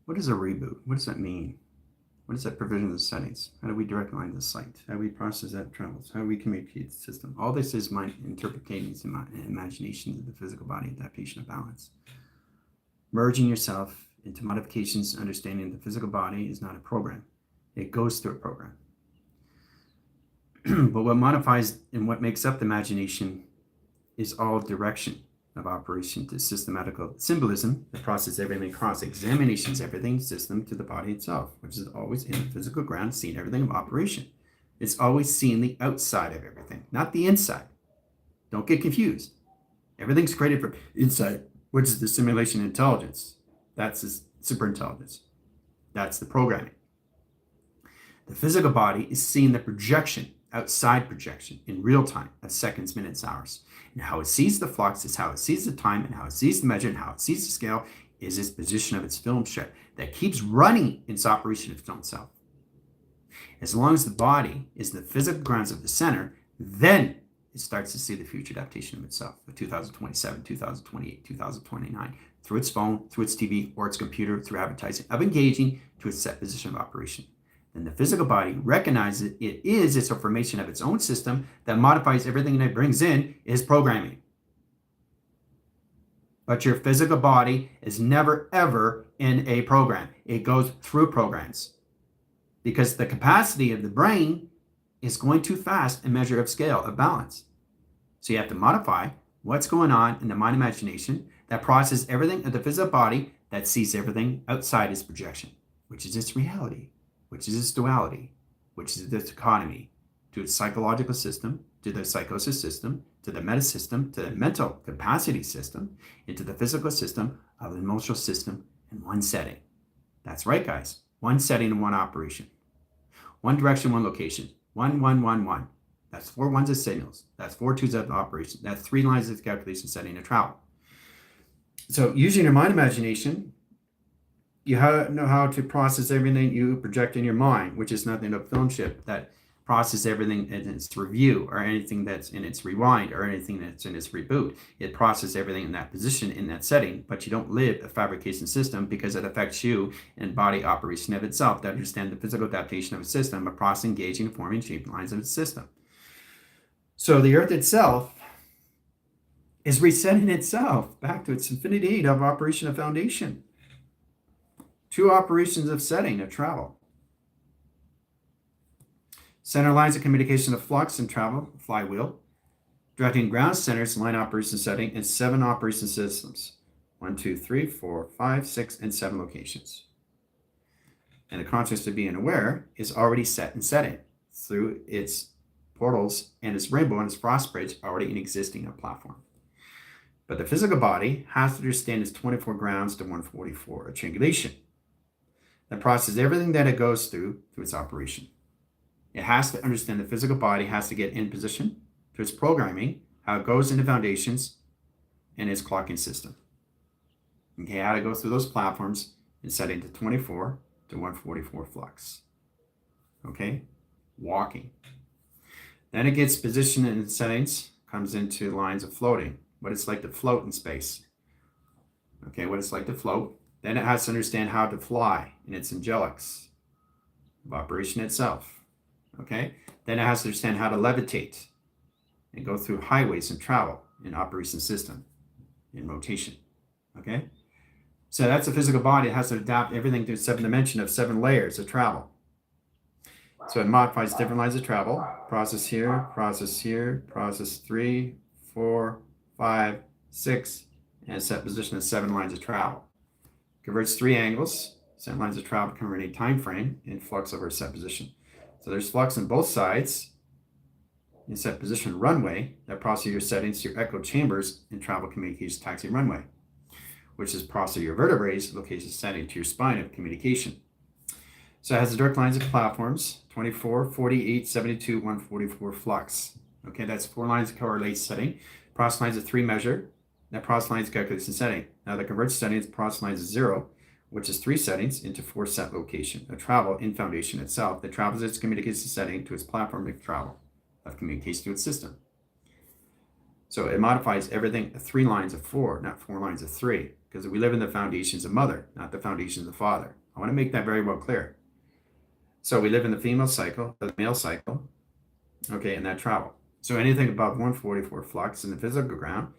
What is a reboot? What does that mean? What is that provision of the settings? How do we direct line the site? How do we process that travels? How do we communicate the system? All this is my interpretations and my imagination of the physical body adaptation of balance. Merging yourself into modifications, understanding the physical body is not a program. It goes through a program. But what modifies and what makes up the imagination is all direction of operation to systematical symbolism, the process everything across examinations, everything system to the body itself, which is always in the physical ground, seeing everything of operation. It's always seeing the outside of everything, not the inside. Don't get confused. Everything's created for inside, which is the simulation intelligence. That's the superintelligence. That's the programming. The physical body is seeing the projection, outside projection, in real time of seconds, minutes, hours. And how it sees the flux is how it sees the time, and how it sees the measure, and how it sees the scale is its position of its film shed that keeps running its operation of its own self. As long as the body is in the physical grounds of the center, then it starts to see the future adaptation of itself of 2027, 2028, 2029, through its phone, through its TV, or its computer, through advertising, of engaging to its set position of operation. Then the physical body recognizes it is its formation of its own system that modifies everything that it brings in is programming. But your physical body is never, ever in a program. It goes through programs because the capacity of the brain is going too fast in measure of scale, of balance. So you have to modify what's going on in the mind imagination that processes everything of the physical body that sees everything outside its projection, which is its reality, which is its duality, which is its economy, to its psychological system, to the psychosis system, to the meta system, to the mental capacity system, into the physical system of the emotional system in one setting. That's right, guys. One setting and one operation. One direction, one location. 1, 1, 1, 1. That's 4 ones of signals. That's 4 twos of operation. That's 3 lines of calculation setting of travel. So using your mind imagination, you know how to process everything you project in your mind, which is nothing but film chip that processes everything in its review or anything that's in its rewind or anything that's in its reboot. It processes everything in that position, in that setting, but you don't live a fabrication system because it affects you and body operation of itself to understand the physical adaptation of a system across engaging, forming, shaping lines of its system. So the earth itself is resetting itself back to its infinity of operation of foundation. 2 operations of setting of travel. Center lines of communication of flux and travel, flywheel. Directing ground centers, line operation setting, and 7 operation systems. 1, 2, 3, 4, 5, 6, and 7 locations. And the consciousness of being aware is already set and setting through its portals and its rainbow and its frost bridge already in existing a platform. But the physical body has to understand its 24 grounds to 144, a triangulation that processes everything that it goes through its operation. It has to understand the physical body has to get in position to its programming, how it goes into foundations and its clocking system. Okay, how to go through those platforms and set into 24 to 144 flux. Okay, walking. Then it gets positioned in settings, comes into lines of floating, what it's like to float in space. Okay, what it's like to float. Then it has to understand how to fly in its angelics of operation itself. Okay, then it has to understand how to levitate and go through highways and travel in operation system, in rotation. Okay, so that's a physical body. It has to adapt everything to 7 dimension of 7 layers of travel. So it modifies different lines of travel. Process here, process 3, 4, 5, 6, and set position of 7 lines of travel. Converts 3 angles, 7 lines of travel convert a time frame in flux over a set position. So there's flux on both sides in set position runway that process your settings to your echo chambers in travel communications taxi runway, which is process your vertebrae location setting to your spine of communication. So it has the direct lines of platforms, 24, 48, 72, 144 flux. Okay, that's 4 lines of correlate setting. Process lines of 3 measure. That process lines calculation setting. Now the converge setting is process lines of 0, which is 3 settings into 4 set location. A travel in foundation itself that travels its communication setting to its platform of travel of communication to its system. So it modifies everything 3 lines of 4, not 4 lines of 3. because we live in the foundations of mother, not the foundations of father. I want to make that very well clear. So we live in the female cycle, the male cycle, okay, and that travel. So anything above 144 flux in the physical ground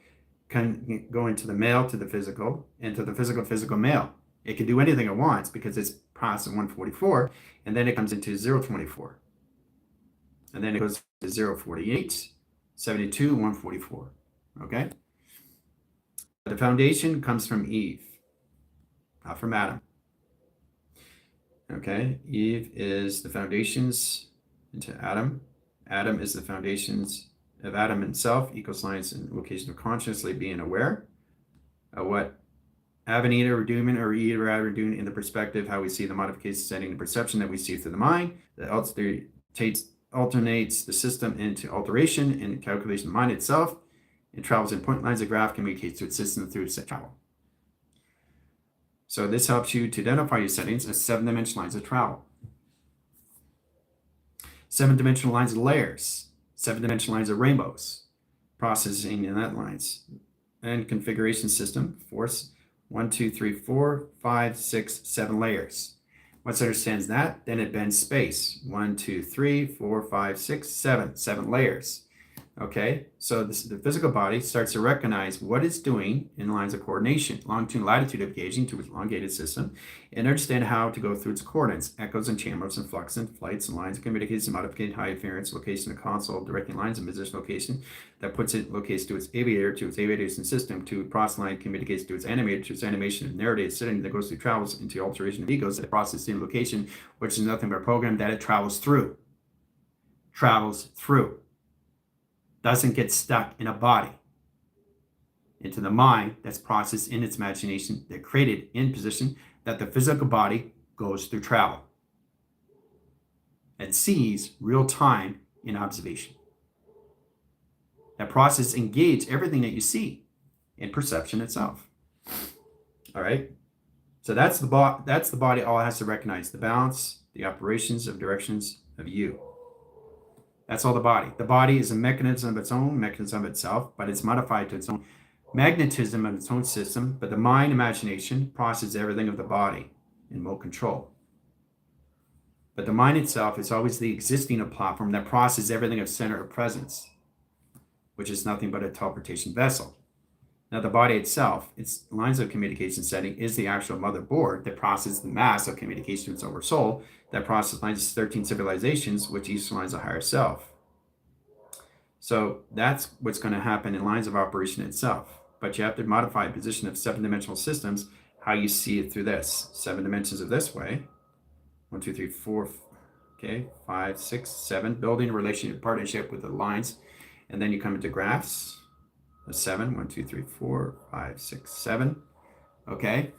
can go into the male to the physical, into the physical male. It can do anything it wants because it's past 144, and then it comes into 024. And then it goes to 048, 72, 144. Okay? The foundation comes from Eve, not from Adam. Okay? Eve is the foundations into Adam. Adam is the foundations of Adam himself, equals lines and location of consciously being aware of what Adam and Eve are doing, or Eve or Adam are doing in the perspective, how we see the modification setting, the perception that we see through the mind, that alternates the system into alteration and calculation of the mind itself. It travels in point lines of graph, communicates to its system through its travel. So this helps you to identify your settings as 7-dimensional lines of travel. 7-dimensional lines of layers, 7-dimensional lines of rainbows, processing in that lines. And configuration system, force 1, 2, 3, 4, 5, 6, 7 layers. Once it understands that, then it bends space. 1, 2, 3, 4, 5, 6, 7. 7 layers. Okay, so the physical body starts to recognize what it's doing in lines of coordination, longitude, latitude of gauging to its elongated system, and understand how to go through its coordinates, echoes and chambers and flux and flights and lines of communication, modification, high inference, location of console, directing lines and position location that puts it locates to its aviation system, to process line communicates to its animator, to its animation of narrative setting that goes through travels into alteration of egos that process in location, which is nothing but a program that it travels through. Doesn't get stuck in a body, into the mind that's processed in its imagination, that created in position, that the physical body goes through travel and sees real time in observation. That process engages everything that you see in perception itself. All right, so that's the body. All it has to recognize: the balance, the operations of directions of you. That's all the body. The body is a mechanism of its own, mechanism of itself, but it's modified to its own magnetism of its own system. But the mind, imagination, processes everything of the body in remote control. But the mind itself is always the existing platform that processes everything of center of presence, which is nothing but a teleportation vessel. Now, the body itself, its lines of communication setting, is the actual motherboard that processes the mass of communication to its oversoul, that processes lines of 13 civilizations, which each lines a higher self. So that's what's going to happen in lines of operation itself. But you have to modify a position of 7-dimensional systems, how you see it through this. 7 dimensions of this way. 1, 2, 3, 4, okay, 5, 6, 7. Building a relationship, partnership with the lines. And then you come into graphs. A 7, 1, 2, 3, 4, 5, 6, 7. Okay.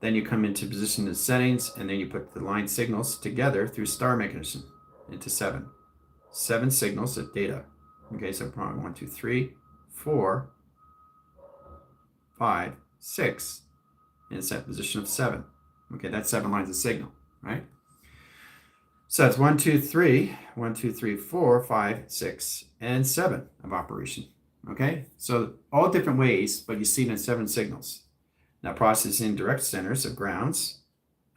Then you come into position of settings, and then you put the line signals together through star mechanism into 7. 7 signals of data. Okay, so prong 1, 2, 3, 4, 5, 6, in a set position of 7. Okay, that's 7 lines of signal, right? So that's 1, 2, 3, 1, 2, 3, 4, 5, 6, and 7 of operation. Okay, so all different ways, but you see it in 7 signals. Now processing direct centers of grounds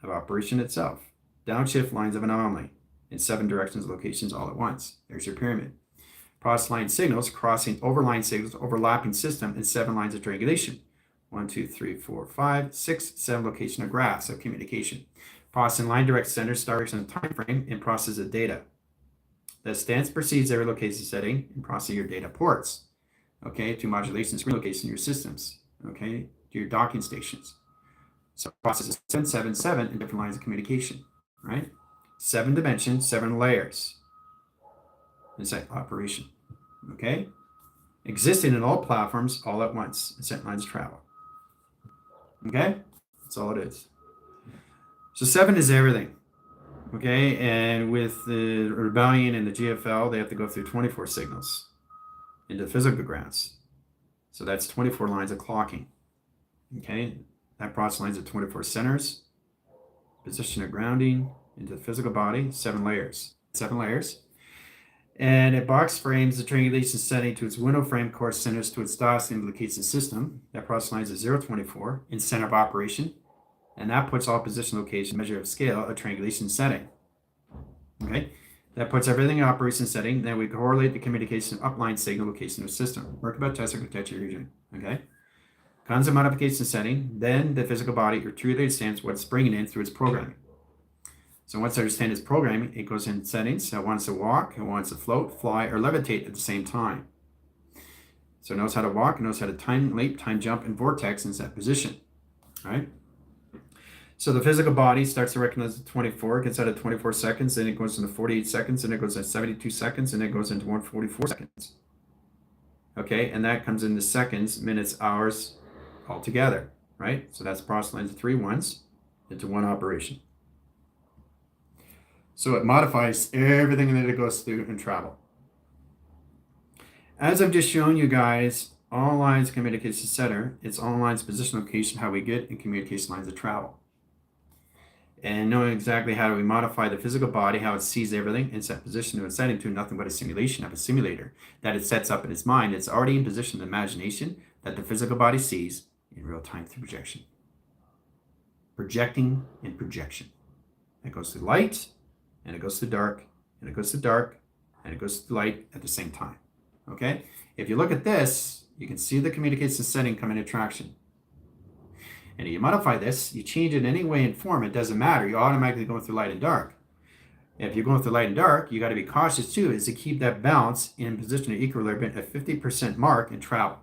of operation itself. Downshift lines of anomaly in 7 directions, locations all at once. There's your pyramid. Process line signals crossing overline signals, overlapping system in 7 lines of triangulation. 1, 2, 3, 4, 5, 6, 7 location of graphs of communication. Processing line direct centers, star direction and time frame in process of data. The stance perceives every location setting and process your data ports. Okay, to modulation screen location in your systems. Okay, to your docking stations. So processes 7, 7, 7 in different lines of communication, right? 7 dimensions, 7 layers. Inside operation. Okay, existing in all platforms all at once. Inside lines of travel. Okay, that's all it is. So 7 is everything. Okay, and with the rebellion and the GFL, they have to go through 24 signals into physical grounds. So that's 24 lines of clocking. Okay, that process lines of 24 centers, position of grounding into the physical body, 7 layers. 7 layers. And it box frames the triangulation setting to its window frame core centers to its DOS implication system. That process line is 024 in center of operation. And that puts all position, location, measure of scale, a triangulation setting. Okay, that puts everything in operation setting. Then we correlate the communication upline signal location of system. Work about test architecture region. Okay, comes a modification setting. Then the physical body or truly understands what it's bringing in through its programming. So once it understands its programming, it goes in settings. So it wants to walk, it wants to float, fly, or levitate at the same time. So it knows how to walk, it knows how to time leap, time jump, and vortex in that position. All right. So the physical body starts to recognize the 24, gets out of 24 seconds, then it goes into 48 seconds, and it goes into 72 seconds, and it goes into 144 seconds. Okay, and that comes into seconds, minutes, hours, all together, right? So that's process lines of 3 ones into one operation. So it modifies everything that it goes through in travel. As I've just shown you guys, all lines communication center, it's all lines position location, how we get in communication lines of travel. And knowing exactly how do we modify the physical body, how it sees everything, and set position to its setting to nothing but a simulation of a simulator that it sets up in its mind. It's already in position of imagination that the physical body sees in real time through projection. Projecting and projection. It goes through light, and it goes to dark, and it goes to dark, and it goes to light at the same time. Okay? If you look at this, you can see the communication setting come into traction. And if you modify this, you change it in any way and form, it doesn't matter. You're automatically going through light and dark. If you're going through light and dark, you got to be cautious too, is to keep that balance in position of equilibrium at 50% mark in travel.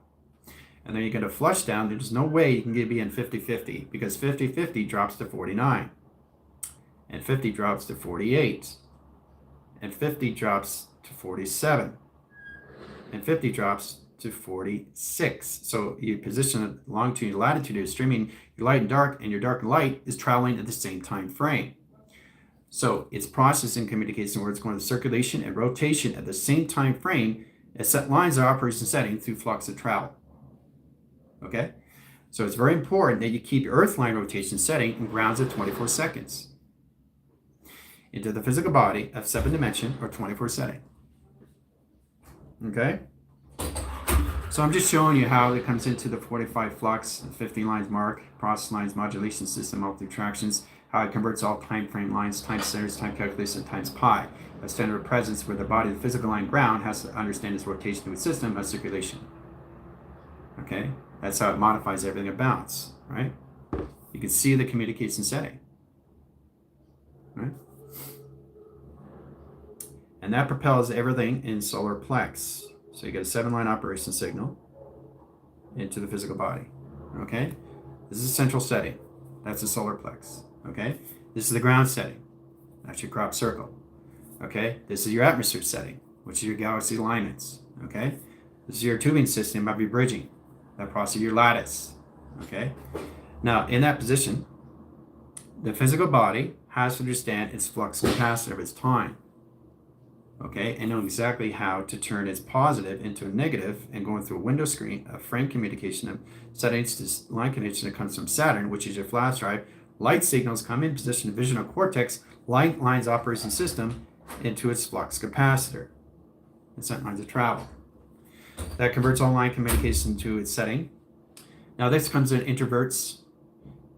And then you're going to flush down. There's no way you can be in 50-50 because 50-50 drops to 49. And 50 drops to 48. And 50 drops to 47. And 50 drops to 46. So your position longitude and latitude is streaming your light and dark, and your dark and light is traveling at the same time frame. So it's processing communication where it's going to circulation and rotation at the same time frame as set lines of operation setting through flux of travel. Okay? So it's very important that you keep your earth line rotation setting and grounds at 24 seconds into the physical body of 7 dimension or 24 setting. Okay? So I'm just showing you how it comes into the 45 flux, the 50 lines mark, process lines, modulation system, multi-tractions, how it converts all time frame lines, time centers, time calculation, times pi, a standard of presence where the body, the physical line ground, has to understand its rotation to its system of circulation. Okay? That's how it modifies everything of balance, right? You can see the communication setting, right? And that propels everything in solar plex. So you get a 7-line operation signal into the physical body, okay? This is a central setting. That's the solar plex, okay? This is the ground setting. That's your crop circle, okay? This is your atmosphere setting, which is your galaxy alignments, okay? This is your tubing system of your bridging. That process your lattice, okay? Now, in that position, the physical body has to understand its flux capacitor of its time. Okay, and know exactly how to turn its positive into a negative and going through a window screen, a frame communication of settings to line connection that comes from Saturn, which is your flash drive. Light signals come in position of visual cortex, light lines operation system into its flux capacitor. And set lines of travel. That converts all line communication to its setting. Now this comes in introverts,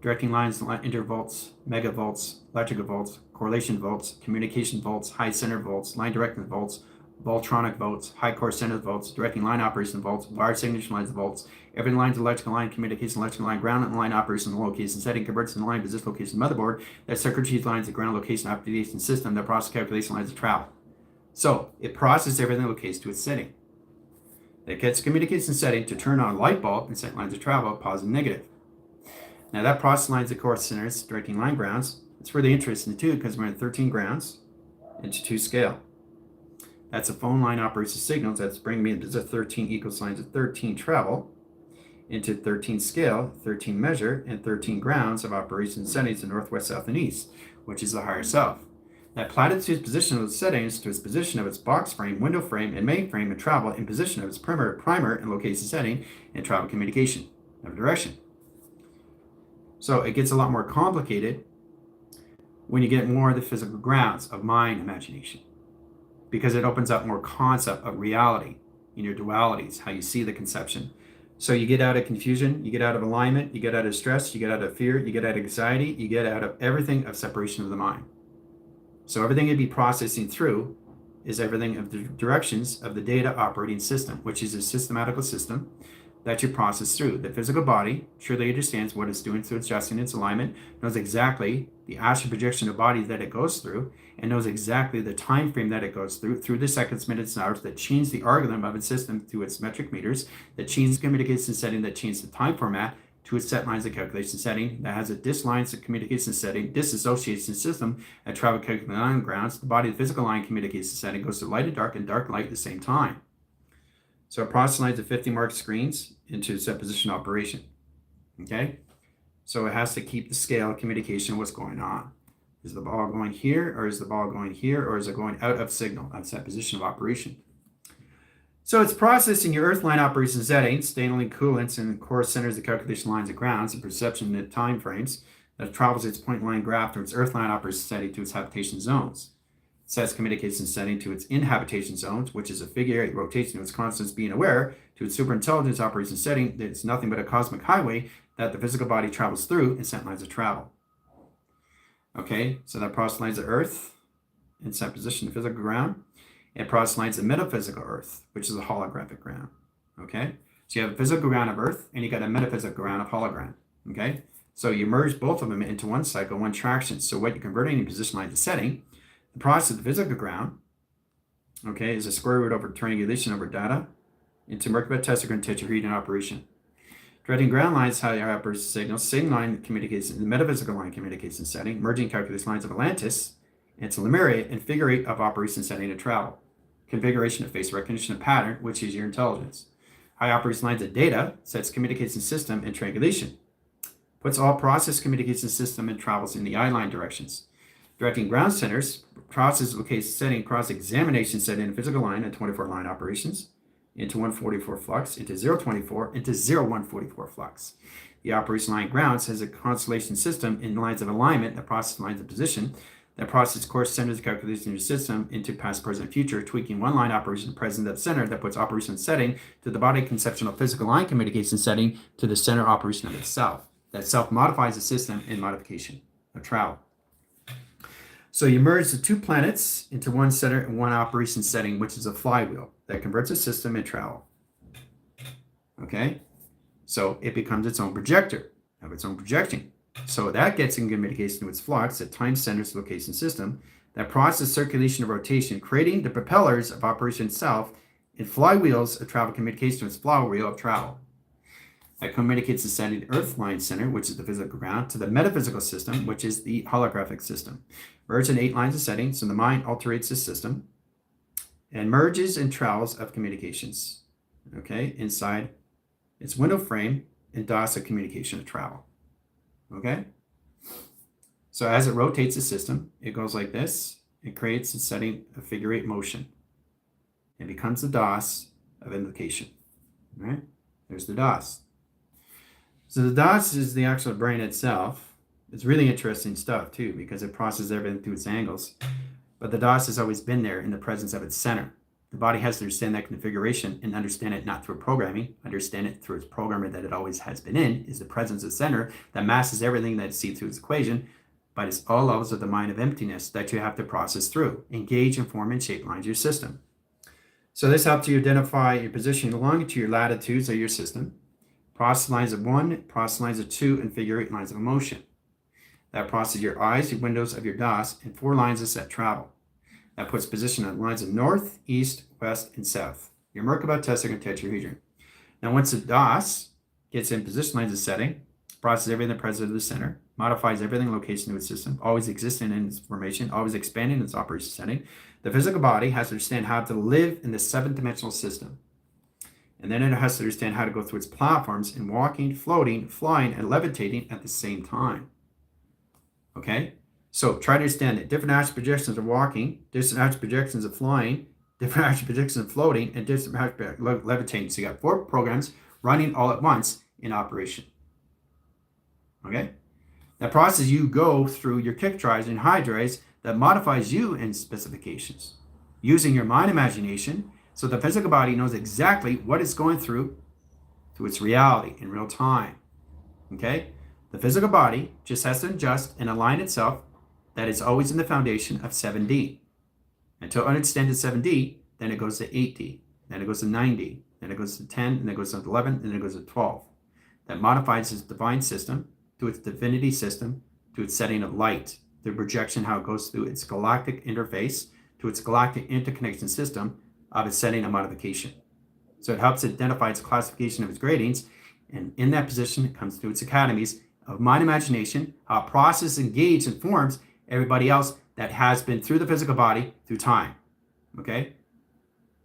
directing lines, intervolts, megavolts, electrical volts, correlation volts, communication volts, high center volts, line directing volts, voltronic volts, high core center volts, directing line operation volts, wire signature lines volts. Every line's electrical line, communication, electrical line, ground and line operation location setting converts in the line position location motherboard. That circuitry lines the ground location optimization system that process calculation lines of travel. So it processes everything locates to its setting. It gets communication setting to turn on a light bulb and set lines of travel, positive and negative. Now that process lines the core centers, directing line grounds. It's really interesting too because we're in 13 grounds into 2 scale. That's a phone line operation signals. That's bringing me into 13 equals lines of 13 travel into 13 scale, 13 measure, and 13 grounds of operation settings in northwest, south, and east, which is the higher self. That platitude's position of its settings to its position of its box frame, window frame, and main frame and travel in position of its primer and location setting and travel communication of direction. So it gets a lot more complicated when you get more of the physical grounds of mind imagination. because it opens up more concept of reality in your dualities, how you see the conception. So you get out of confusion, you get out of alignment, you get out of stress, you get out of fear, you get out of anxiety, you get out of everything of separation of the mind. So everything you'd be processing through is everything of the directions of the data operating system, which is a systematical system that you process through. The physical body surely understands what it's doing through adjusting its alignment, knows exactly the astral projection of body that it goes through, and knows exactly the time frame that it goes through the seconds, minutes, and hours, that change the algorithm of its system through its metric meters, that change the communication setting, that change the time format to its set lines of calculation setting, that has a dislines of communication setting, disassociation system at travel calculation line grounds. The body of the physical line communication setting goes to light and dark light at the same time. So it processes the 50 mark screens into set position operation. Okay? So it has to keep the scale of communication of what's going on. Is the ball going here, or is the ball going here, or is it going out of signal? That's that position of operation. So it's processing your earth line operation settings, staining coolants, and core centers, the calculation lines of grounds, and perception and time frames that travels its point line graph from its earth line operation setting to its habitation zones. It sets communication setting to its inhabitation zones, which is a figure 8 rotation of its constants being aware, to its superintelligence operation setting that it's nothing but a cosmic highway that the physical body travels through in set lines of travel. Okay, so that process lines of earth in set position of physical ground. It process lines of metaphysical earth, which is a holographic ground. Okay, so you have a physical ground of earth and you got a metaphysical ground of hologram. Okay, so you merge both of them into one cycle, one traction. So what you're converting in position lines of setting, the process of the physical ground, okay, is a square root over triangulation over data into Merkaba testicle and tetrahedron operation. Directing ground lines, how your upper signal line communication, the metaphysical line communication setting, merging calculus lines of Atlantis into Lemuria and figure 8 of operation setting to travel. Configuration of face recognition of pattern, which is your intelligence. High operation lines of data sets communication system and triangulation. Puts all process communication system and travels in the I-line directions. Directing ground centers, process location setting cross-examination setting in physical line and 24 line operations into 144 flux, into 024, into 0144 flux. The operation line grounds has a constellation system in lines of alignment that process lines of position, that process course centers calculation in your system into past, present, future, tweaking one line operation present at center that puts operation setting to the body conceptual physical line communication setting to the center operation of itself. That self modifies the system in modification of travel. So you merge the two planets into one center and one operation setting, which is a flywheel that converts a system in travel. Okay? So it becomes its own projector of its own projection. So that gets in communication to its flux, at time centers location system, that process circulation of rotation, creating the propellers of operation itself and flywheels of travel communication to its flywheel of travel. That communicates the setting earth line center, which is the physical ground, to the metaphysical system, which is the holographic system. Merge in 8 lines of setting, so the mind alterates the system and merges and travels of communications, okay, inside its window frame and DOS of communication of travel. Okay, so as it rotates the system, it goes like this. It creates a setting of figure 8 motion. It becomes the DOS of invocation. All right, there's the DOS. So the DOS is the actual brain itself. It's really interesting stuff too, because it processes everything through its angles. But the DOS has always been there in the presence of its center. The body has to understand that configuration and understand it not through programming, understand it through its programmer that it always has been in, is the presence of the center that masks everything that it sees through its equation, but it's all levels of the mind of emptiness that you have to process through, engage, and form, and shape lines your system. So this helps you identify your position, your longitude, your latitudes of your system, process lines of 1, process lines of 2, and figure 8 lines of motion. That processes your eyes, your windows of your DOS, and 4 lines of set travel. That puts position on lines of north, east, west, and south. Your Merkaba, testicle, and tetrahedron. Now, once the DOS gets in position lines of setting, processes everything in the presence of the center, modifies everything in location to its system, always existing in its formation, always expanding in its operation setting, the physical body has to understand how to live in the 7th-dimensional system. And then it has to understand how to go through its platforms in walking, floating, flying, and levitating at the same time. Okay? So try to understand that different astral projections of walking, different astral projections of flying, different astral projections of floating, and different astral levitating. So you got 4 programs running all at once in operation. Okay? That process you go through your kick drives and high drives that modifies you in specifications. using your mind imagination, so the physical body knows exactly what it's going through to its reality in real time. Okay? The physical body just has to adjust and align itself. That is always in the foundation of 7D. Until it extends to 7D, then it goes to 8D, then it goes to 9D, then it goes to 10, and then it goes to 11, and then it goes to 12. That modifies its divine system to its divinity system to its setting of light, the projection, how it goes through its galactic interface to its galactic interconnection system of its setting of modification. So it helps identify its classification of its gradings, and in that position, it comes to its academies of mind imagination, how it processes, engages, and forms everybody else that has been through the physical body through time, okay?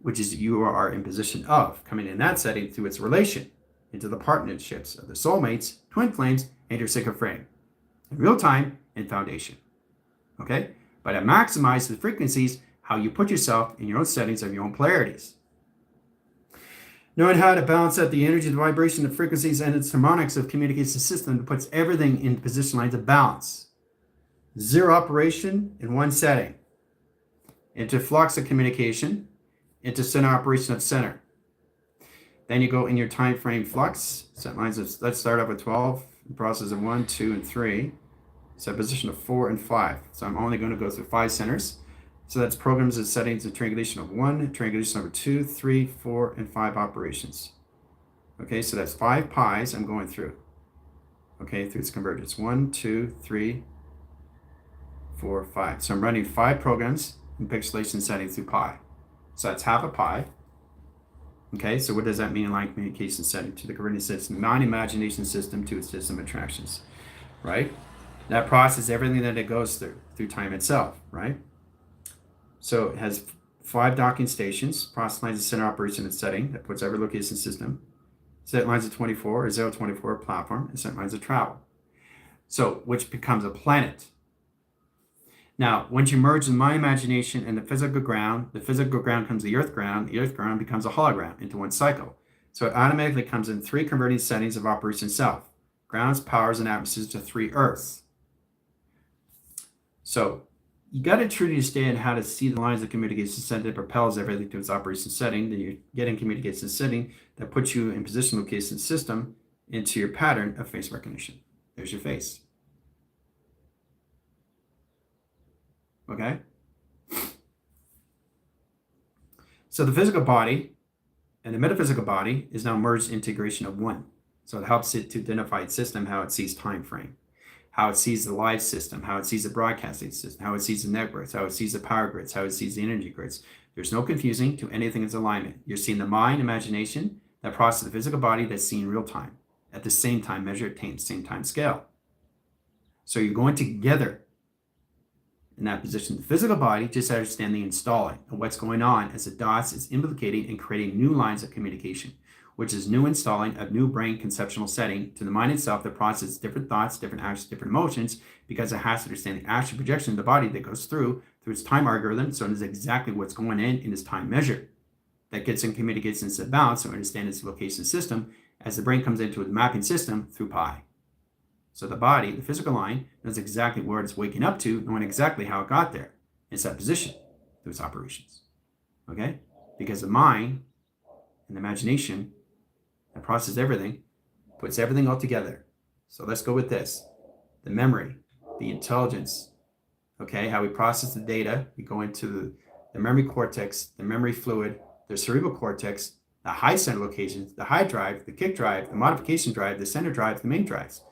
Which is you are in position of coming in that setting through its relation into the partnerships of the soulmates, twin flames, and your sacred frame, in real time and foundation, okay? But it maximizes the frequencies, how you put yourself in your own settings of your own polarities. Knowing how to balance out the energy, the vibration, the frequencies, and its harmonics of communication system that puts everything in position lines of balance. Zero operation in one setting. Into flux of communication, into center operation of center. Then you go in your time frame flux, set lines of, let's start off with 12, process of 1, 2, and 3. Set position of 4 and 5. So I'm only going to go through 5 centers. So that's programs and settings of triangulation of 1, triangulation over 2, 3, 4, and 5 operations. Okay, so that's 5 pies I'm going through. Okay, through its convergence. 1, 2, 3, 4, 5. So I'm running 5 programs in pixelation settings through pi. So that's half a pi. Okay, so what does that mean in line communication setting to the coordinate system, non-imagination system to its system attractions, right? That process, everything that it goes through time itself, right? So it has 5 docking stations, process lines of center operation and setting that puts every location system, set lines of 24 or 024 platform, and set lines of travel. So which becomes a planet. Now, once you merge the mind imagination and the physical ground comes the earth ground becomes a hologram into one cycle. So it automatically comes in 3 converting settings of operation self, grounds, powers, and atmospheres to 3 earths. So you got to truly understand how to see the lines of communication setting that propels everything to its operation setting. Then you're getting communication setting that puts you in position location system into your pattern of face recognition. There's your face. Okay? So the physical body and the metaphysical body is now merged integration of one. So it helps it to identify its system, how it sees time frame, how it sees the live system, how it sees the broadcasting system, how it sees the networks, how it sees the power grids, how it sees the energy grids. There's no confusing to anything that's alignment. You're seeing the mind, imagination, that process the physical body that's seen real time, at the same time measure, attained, same time scale. So you're going together in that position. The physical body just understands the installing and what's going on as the dots is implicating and creating new lines of communication, which is new installing of new brain conceptual setting to the mind itself that processes different thoughts, different actions, different emotions, because it has to understand the astral projection of the body that goes through its time algorithm, so it knows exactly what's going in its time measure. That gets and communicates into balance, so understand its location system as the brain comes into its mapping system through pi. So the body, the physical line, knows exactly where it's waking up to, knowing exactly how it got there. It's that position through its operations. Okay? Because the mind and the imagination that processes everything, puts everything all together. So let's go with this. The memory, the intelligence, okay? How we process the data. We go into the memory cortex, the memory fluid, the cerebral cortex, the high center locations, the high drive, the kick drive, the modification drive, the center drive, the main drives.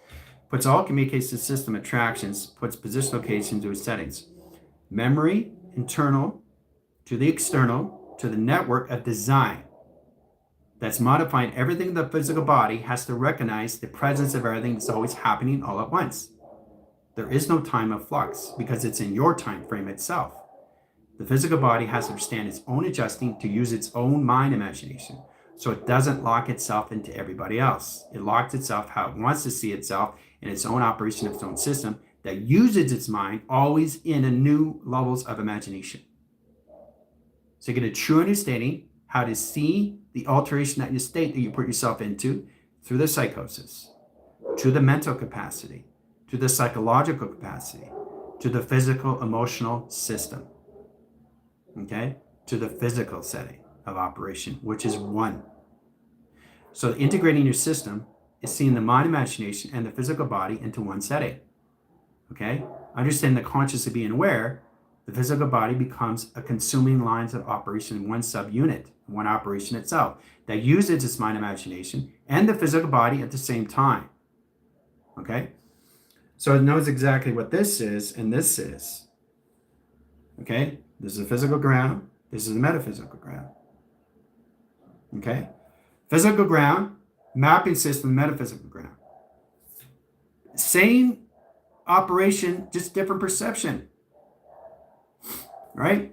Puts all communication system attractions, puts position location to its settings. Memory, internal, to the external, to the network of design. That's modifying everything in the physical body has to recognize the presence of everything that's always happening all at once. There is no time of flux because it's in your time frame itself. The physical body has to understand its own adjusting to use its own mind imagination, so it doesn't lock itself into everybody else. It locks itself how it wants to see itself in its own operation of its own system that uses its mind always in a new levels of imagination. So you get a true understanding how to see the alteration that your state that you put yourself into through the psychosis, to the mental capacity, to the psychological capacity, to the physical, emotional system. Okay? to the physical setting of operation, which is one. So integrating your system is seeing the mind, imagination, and the physical body into one setting. Okay? Understand the conscious of being aware, the physical body becomes a consuming lines of operation in one subunit, one operation itself, that uses its mind, imagination, and the physical body at the same time. Okay? So it knows exactly what this is and this is. Okay? This is the physical ground. This is the metaphysical ground. Okay? Physical ground, mapping system, metaphysical ground. Same operation, just different perception. Right?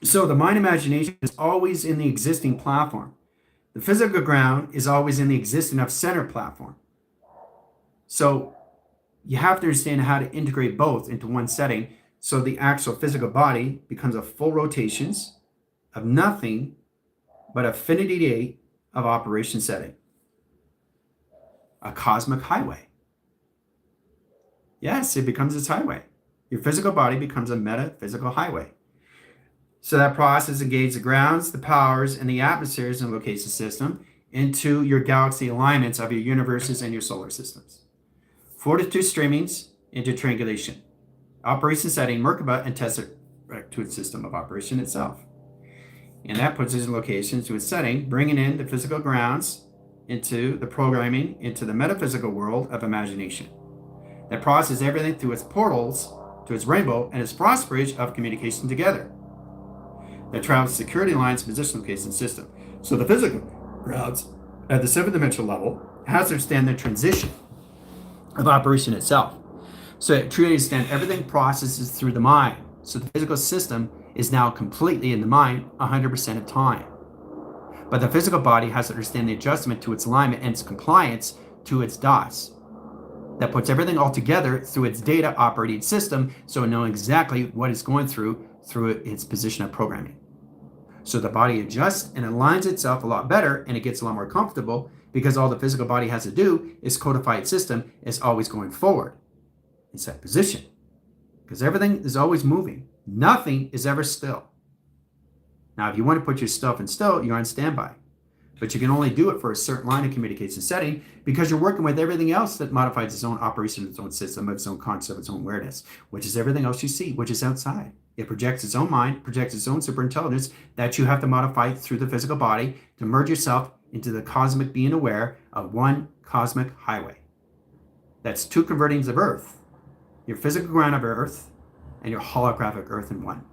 So the mind imagination is always in the existing platform. The physical ground is always in the existing of center platform. So you have to understand how to integrate both into one setting so the actual physical body becomes a full rotations of nothing but affinity 8 of operation setting. A cosmic highway. Yes, it becomes its highway. Your physical body becomes a metaphysical highway. So that process engages the grounds, the powers, and the atmospheres and location system into your galaxy alignments of your universes and your solar systems. 42 streamings into triangulation. Operation setting, Merkaba, and test it right to its system of operation itself. And that puts it in location to its setting, bringing in the physical grounds into the programming, into the metaphysical world of imagination. That processes everything through its portals to its rainbow and its frost bridge of communication together. That travels security lines, position, location system. So the physical grounds at the 7th dimensional level has to understand the transition of operation itself. So it truly understands everything processes through the mind. So the physical system is now completely in the mind 100% of time. But the physical body has to understand the adjustment to its alignment and its compliance to its dots. That puts everything all together through its data operating system, so it knows exactly what it's going through its position of programming. So the body adjusts and aligns itself a lot better, and it gets a lot more comfortable because all the physical body has to do is codify its system is always going forward. It's that position. Because everything is always moving. Nothing is ever still. Now, if you want to put your stuff in still, you're on standby. But you can only do it for a certain line of communication setting because you're working with everything else that modifies its own operation, its own system, its own concept, its own awareness, which is everything else you see, which is outside. It projects its own mind, projects its own superintelligence that you have to modify through the physical body to merge yourself into the cosmic being aware of one cosmic highway. That's 2 convertings of Earth, your physical ground of Earth and your holographic Earth in one.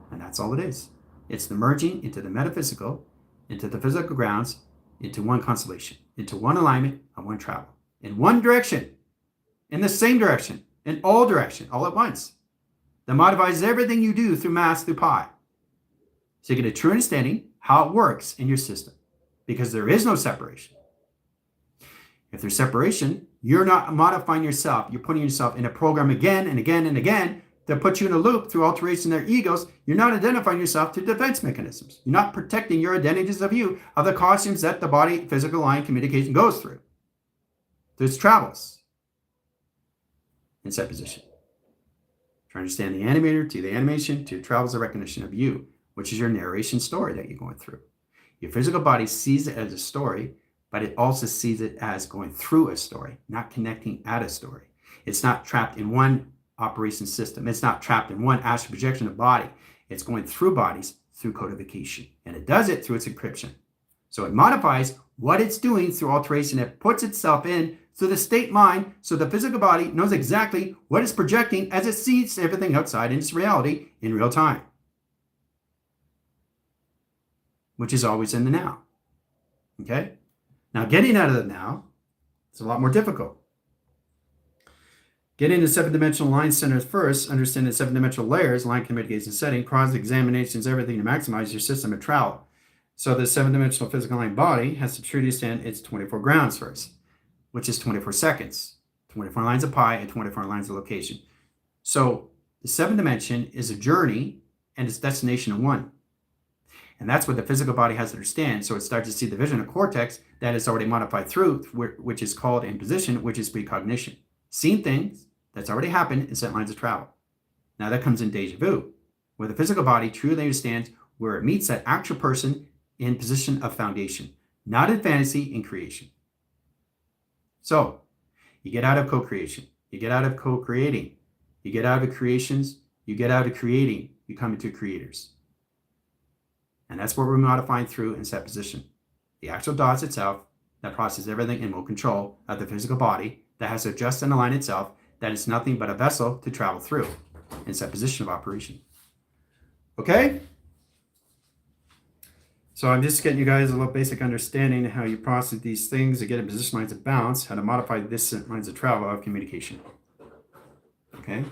And that's all it is. It's the merging into the metaphysical, into the physical grounds, into one constellation, into one alignment, and one travel. In one direction, in the same direction, in all direction, all at once. That modifies everything you do through mass, through pi. So you get a true understanding how it works in your system. Because there is no separation. If there's separation, you're not modifying yourself. You're putting yourself in a program again and again and again that puts you in a loop through alteration of their egos. You're not identifying yourself through defense mechanisms. You're not protecting your identities of you, of the costumes that the body, physical line, communication goes through. There's travels in set position. Try to understand the animator to the animation to travels of recognition of you, which is your narration story that you're going through. Your physical body sees it as a story, but it also sees it as going through a story, not connecting at a story. It's not trapped in one operation system. It's not trapped in one astral projection of body. It's going through bodies through codification. And it does it through its encryption. So it modifies what it's doing through alteration. It puts itself in through the state mind so the physical body knows exactly what it's projecting as it sees everything outside in its reality in real time, which is always in the now. Okay? Now, getting out of the now is a lot more difficult. Get into 7-dimensional line centers first, understand the 7-dimensional layers, line communication setting, cross examinations, everything to maximize your system of travel. So the 7-dimensional physical line body has to truly stand its 24 grounds first, which is 24 seconds, 24 lines of pi, and 24 lines of location. So the 7th dimension is a journey and its destination in one. And that's what the physical body has to understand. So it starts to see the vision of cortex that is already modified through, which is called in position, which is precognition. Seeing things that's already happened in set lines of travel. Now that comes in deja vu, where the physical body truly understands where it meets that actual person in position of foundation, not in fantasy, in creation. So you get out of co-creation, you get out of co-creating, you get out of creations, you get out of creating, you come into creators. And that's what we're modifying through in set position. The actual dots itself that process everything in remote control of the physical body that has to adjust and align itself, that is nothing but a vessel to travel through in set position of operation. Okay? So I'm just getting you guys a little basic understanding of how you process these things to get in position lines of bounce, how to modify distant lines of travel of communication. Okay?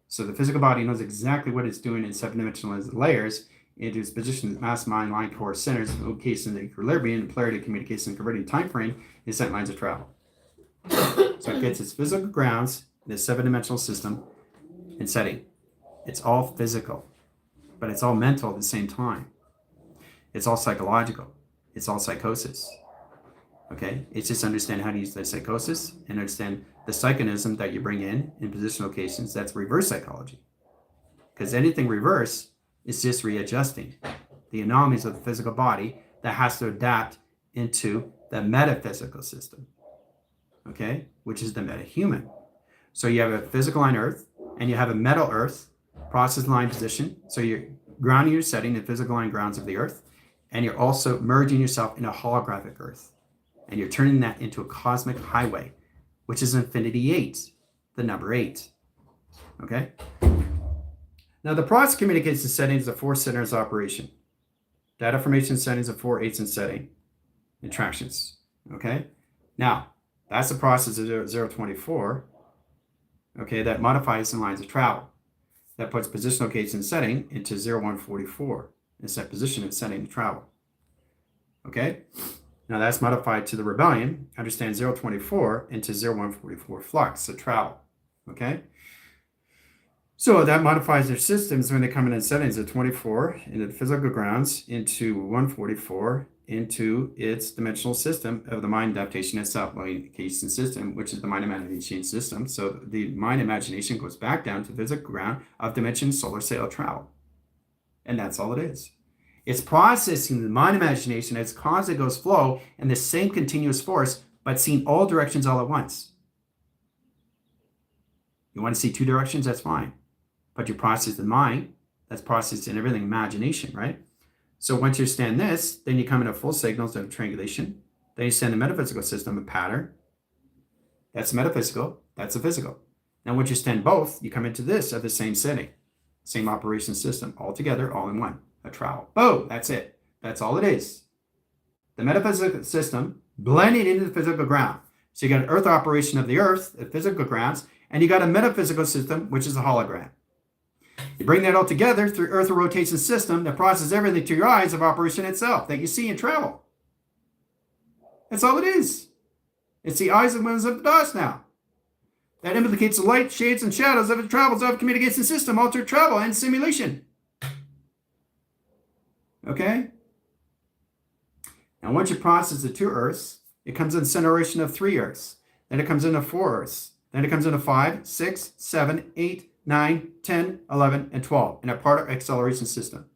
So the physical body knows exactly what it's doing in seven-dimensional layers into its position, mass, mind, line, core, centers, location, and equilibrium, and polarity, communication, and converting time frame in set lines of travel. So it gets its physical grounds in a seven-dimensional system and setting. It's all physical, but it's all mental at the same time. It's all psychological. It's all psychosis. Okay? It's just understand how to use the psychosis and understand the psychonism that you bring in position locations. That's reverse psychology. Because anything reverse is just readjusting the anomalies of the physical body that has to adapt into the metaphysical system. Okay? Which is the meta-human. So you have a physical line earth and you have a metal earth process line position. So you're grounding your setting the physical line grounds of the earth. And you're also merging yourself in a holographic earth. And you're turning that into a cosmic highway, which is infinity 8, the number 8. Okay? Now, the process communication settings of 4 centers operation. Data formation settings of 4 8s in setting. Interactions. Okay? Now, that's the process of 024. Okay, that modifies the lines of travel. That puts position location setting into 0144. And set position and setting to travel. Okay? Now that's modified to the rebellion. Understand 024 into 0144 flux, so travel. Okay? So that modifies their systems when they come in settings of 24 into the physical grounds into 144 into its dimensional system of the mind adaptation itself, communication system, which is the mind imagination system. So the mind imagination goes back down to the physical ground of dimension solar sail travel. And that's all it is. It's processing the mind imagination as cause it goes flow and the same continuous force, but seeing all directions all at once. You want to see 2 directions? That's fine. But you process the mind, that's processing everything, imagination, right? So once you understand this, then you come into full signals of triangulation. Then you send the metaphysical system a pattern. That's metaphysical, that's the physical. Now once you stand both, you come into this of the same setting. Same operation system, all together, all in one, a travel. Boom, that's it. That's all it is. The metaphysical system blending into the physical ground. So you got an earth operation of the earth, the physical grounds, and you got a metaphysical system, which is a hologram. You bring that all together through earth rotation system that processes everything to your eyes of operation itself that you see in travel. That's all it is. It's the eyes and windows of the dots now. That implicates the light, shades, and shadows of the travels of communication system, altered travel, and simulation. Okay? Now, once you process the 2 earths, it comes in centration of 3 earths. Then it comes into 4 earths. Then it comes into 5, 6, 7, 8, 9, 10, 11, and 12 in a part acceleration system,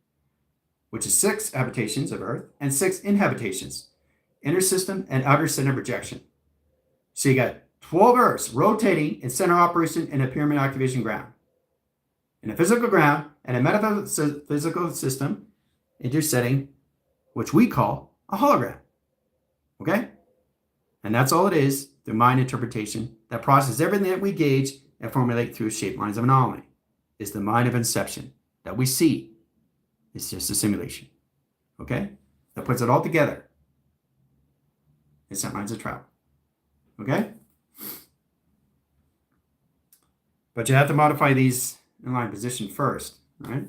which is 6 habitations of earth and 6 inhabitations, inner system and outer center projection. So you got 12 earths rotating in center operation in a pyramid activation ground. In a physical ground and a metaphysical system into setting, which we call a hologram. Okay? And that's all it is, the mind interpretation that processes everything that we gauge and formulate through shape lines of anomaly. Is the mind of inception that we see. It's just a simulation. Okay? That puts it all together. It's set lines of travel. Okay? But you have to modify these in line position first, right?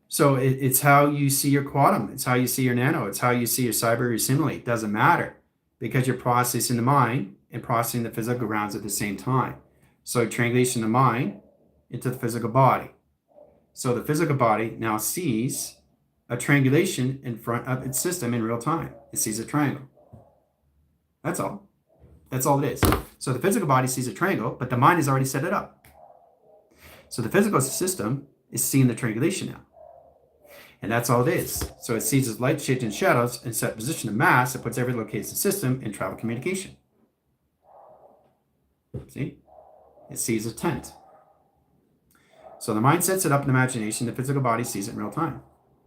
So it's how you see your quantum. It's how you see your nano. It's how you see your cyber, your simile. It doesn't matter because you're processing the mind and processing the physical grounds at the same time. So triangulation of the mind into the physical body. So the physical body now sees a triangulation in front of its system in real time. It sees a triangle. That's all. That's all it is. So the physical body sees a triangle, but the mind has already set it up. So the physical system is seeing the triangulation now. And that's all it is. So it sees as light, shade, and shadows and set position of mass. It puts every location system in travel communication. See? It sees a tent. So the mind sets it up in imagination. The physical body sees it in real time.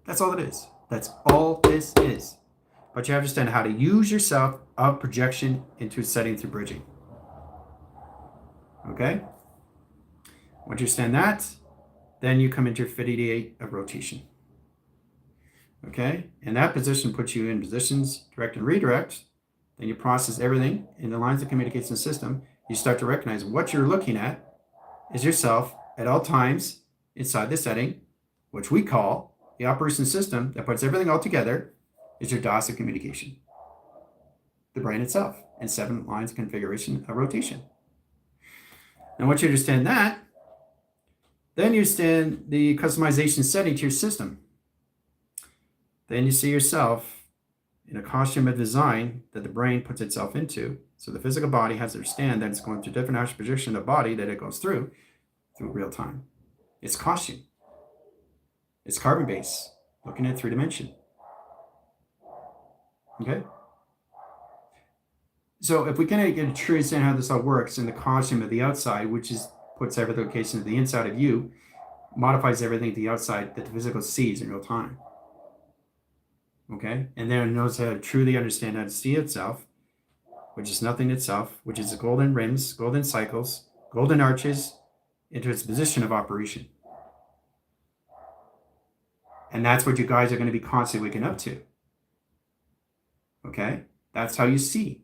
That's all it is. That's all this is. But you understand how to use yourself of projection into setting through bridging. Okay? Once you understand that, then you come into your 58 of rotation. Okay? And that position puts you in positions, direct and redirect. Then you process everything in the lines of communication system. You start to recognize what you're looking at is yourself at all times inside the setting, which we call the operation system that puts everything all together, is your DOS of communication. The brain itself, and 7 lines of configuration of rotation. And once you understand that, then you understand the customization setting to your system. Then you see yourself in a costume of design that the brain puts itself into. So the physical body has to understand that it's going through different astral projection of the body that it goes through real time. It's costume. It's carbon base, looking at 3 dimension. Okay? So if we can get a true understanding how this all works in the costume of the outside, which is puts every location of the inside of you, modifies everything to the outside that the physical sees in real time. Okay? And then it knows how to truly understand how to see itself, which is nothing itself, which is golden rims, golden cycles, golden arches, into its position of operation. And that's what you guys are going to be constantly waking up to. Okay? That's how you see.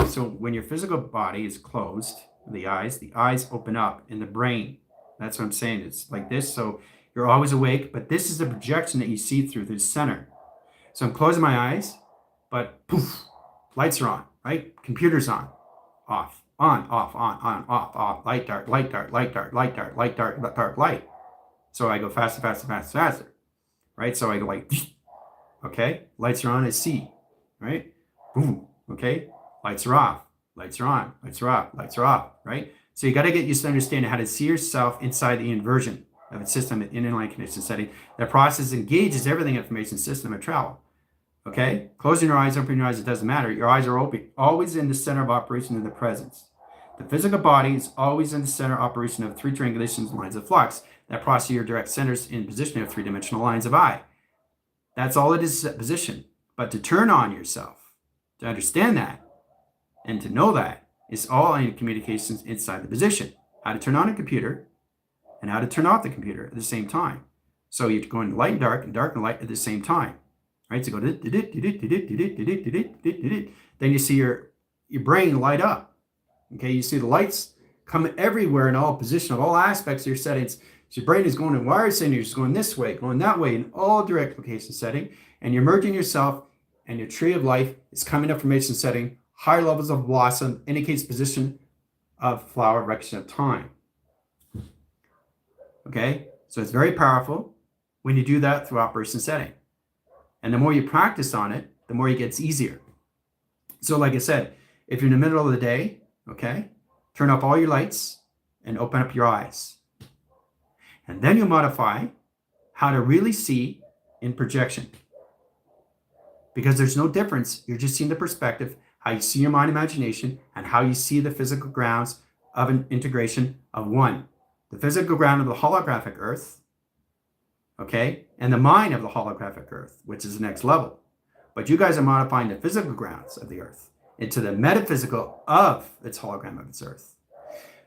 So when your physical body is closed, the eyes open up in the brain. That's what I'm saying. It's like this. So you're always awake, but this is the projection that you see through the center. So I'm closing my eyes, but poof, lights are on, right? Computer's on, off, on, off, off, light, dark, light, dark, light, dark, light, dark, light, dark, dark, light. So I go faster, faster, faster, faster, right? So I go like, okay, lights are on, I see, right? Boom, okay, lights are off, lights are on, lights are off, lights are off, right? So you got to get used to understanding how to see yourself inside the inversion of a system in inline condition setting. That process engages everything information system of travel. Okay? Closing your eyes, opening your eyes, it doesn't matter. Your eyes are open, always in the center of operation of the presence. The physical body is always in the center of operation of 3 triangulations and lines of flux that process your direct centers in position of 3-dimensional lines of eye. That's all it is, at position. But to turn on yourself, to understand that, and to know that, is all in communications inside the position. How to turn on a computer and how to turn off the computer at the same time. So you're going light and dark and light at the same time. Right? So go then you see your brain light up. Okay, you see the lights come everywhere in all position of all aspects of your settings. So your brain is going in wired signatures, going this way, going that way, in all direct location setting, and you're merging yourself, and your tree of life is coming up formation setting. Higher levels of blossom indicates position of flower, direction of time. Okay, so it's very powerful when you do that through operation setting. And the more you practice on it, the more it gets easier. So like I said, if you're in the middle of the day, okay, turn off all your lights and open up your eyes. And then you modify how to really see in projection. Because there's no difference. You're just seeing the perspective, how you see your mind imagination, and how you see the physical grounds of an integration of one. The physical ground of the holographic earth, okay, and the mind of the holographic earth, which is the next level. But you guys are modifying the physical grounds of the earth into the metaphysical of its hologram of its earth.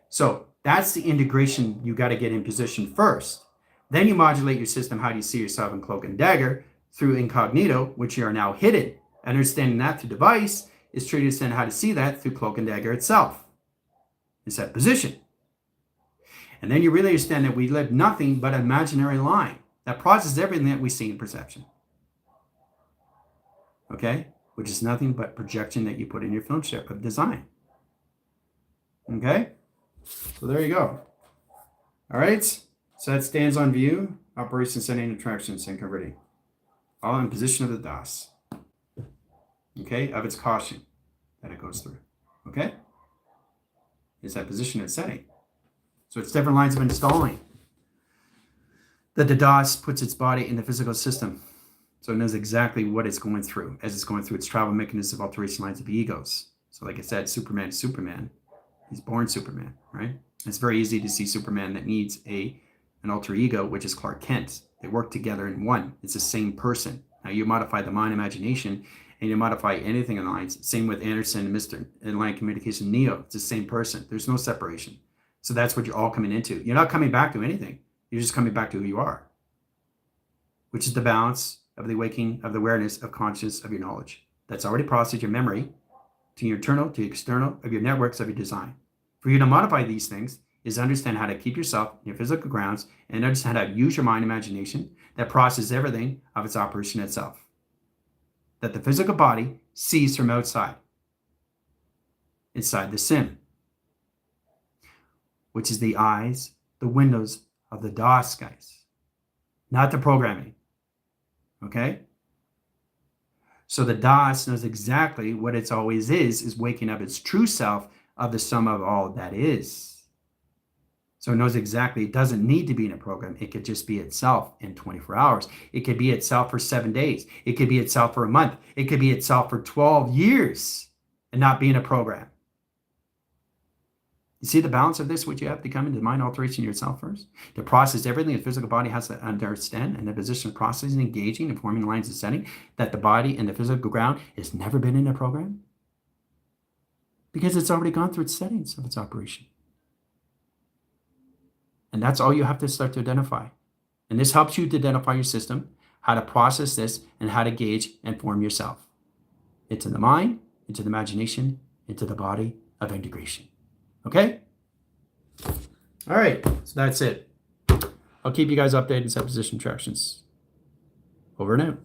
So that's the integration you got to get in position first. Then you modulate your system, how do you see yourself in cloak and dagger, through incognito, which you are now hidden. Understanding that through device is to understand how to see that through cloak and dagger itself. It's that position. And then you really understand that we live nothing but an imaginary line that processes everything that we see in perception. Okay? Which is nothing but projection that you put in your film strip of design. Okay? So there you go. All right? So that stands on view, operation setting, attractions, and converting. All in position of the DOS. Okay? Of its caution that it goes through. Okay? It's that position it's setting. So it's different lines of installing. that the DOS puts its body in the physical system. So it knows exactly what it's going through as it's going through its travel mechanism of alteration lines of egos. So like I said, Superman is Superman. He's born Superman, right? It's very easy to see Superman that needs an alter ego, which is Clark Kent. They work together in one. It's the same person. Now you modify the mind, imagination, and you modify anything in lines. Same with Anderson and Mr. Line Communication Neo. It's the same person. There's no separation. So that's what you're all coming into. You're not coming back to anything. You're just coming back to who you are, which is the balance of the waking of the awareness of consciousness of your knowledge. That's already processed your memory to your internal, to external, of your networks, of your design. For you to modify these things is understand how to keep yourself in your physical grounds and understand how to use your mind imagination that processes everything of its operation itself. That the physical body sees from outside, inside the sim, which is the eyes, the windows of the DOS guys, not the programming. Okay? So the DOS knows exactly what it's always is waking up its true self of the sum of all that is. So it knows exactly it doesn't need to be in a program. It could just be itself in 24 hours. It could be itself for 7 days. It could be itself for a month. It could be itself for 12 years and not be in a program. You see the balance of this, what you have to come into mind alteration yourself first? To process everything the physical body has to understand, and the position of processing, engaging, and forming lines of setting, that the body and the physical ground has never been in a program? Because it's already gone through its settings of its operation. And that's all you have to start to identify. And this helps you to identify your system, how to process this, and how to gauge and form yourself. Into the mind, into the imagination, into the body of integration. Okay? All right, so that's it. I'll keep you guys updated in supposition tractions. Over and out.